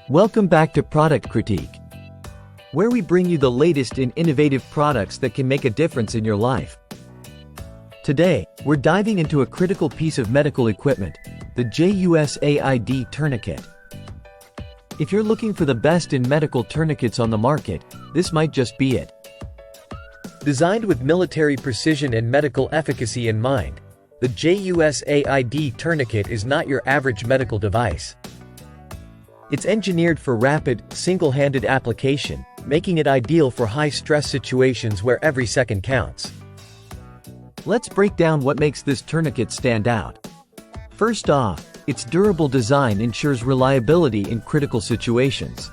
Welcome back to Product Critique, where we bring you the latest in innovative products that can make a difference in your life. Today, we're diving into a critical piece of medical equipment, the JUSAID Tourniquet. If you're looking for the best in medical tourniquets on the market, this might just be it. Designed with military precision and medical efficacy in mind, the JUSAID Tourniquet is not your average medical device. It's engineered for rapid, single-handed application, making it ideal for high-stress situations where every second counts. Let's break down what makes this tourniquet stand out. First off, its durable design ensures reliability in critical situations.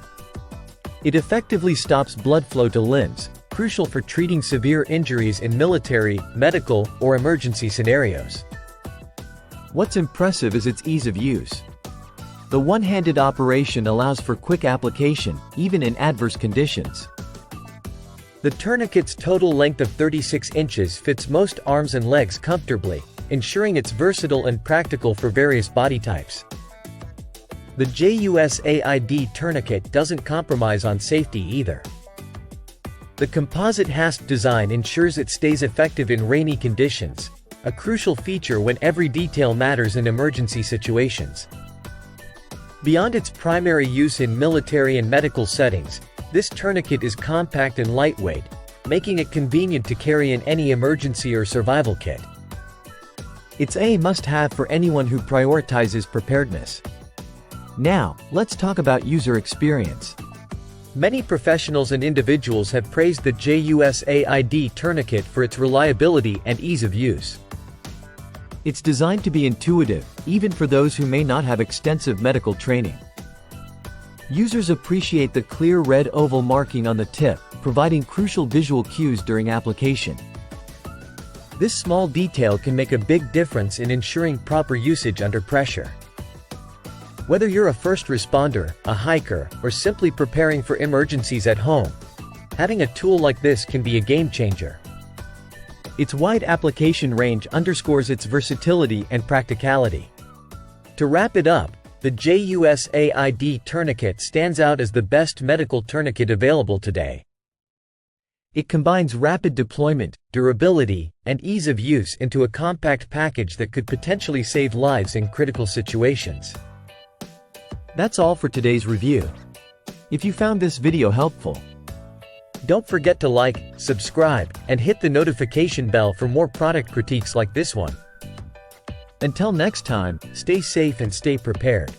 It effectively stops blood flow to limbs, crucial for treating severe injuries in military, medical, or emergency scenarios. What's impressive is its ease of use. The one-handed operation allows for quick application, even in adverse conditions. The tourniquet's total length of 36 inches fits most arms and legs comfortably, ensuring it's versatile and practical for various body types. The JUSAID tourniquet doesn't compromise on safety either. The composite hasp design ensures it stays effective in rainy conditions, a crucial feature when every detail matters in emergency situations. Beyond its primary use in military and medical settings, this tourniquet is compact and lightweight, making it convenient to carry in any emergency or survival kit. It's a must-have for anyone who prioritizes preparedness. Now, let's talk about user experience. Many professionals and individuals have praised the JUSAID tourniquet for its reliability and ease of use. It's designed to be intuitive, even for those who may not have extensive medical training. Users appreciate the clear red oval marking on the tip, providing crucial visual cues during application. This small detail can make a big difference in ensuring proper usage under pressure. Whether you're a first responder, a hiker, or simply preparing for emergencies at home, having a tool like this can be a game changer. Its wide application range underscores its versatility and practicality. To wrap it up, the JUSAID tourniquet stands out as the best medical tourniquet available today. It combines rapid deployment, durability, and ease of use into a compact package that could potentially save lives in critical situations. That's all for today's review. If you found this video helpful, don't forget to like, subscribe, and hit the notification bell for more product critiques like this one. Until next time, stay safe and stay prepared.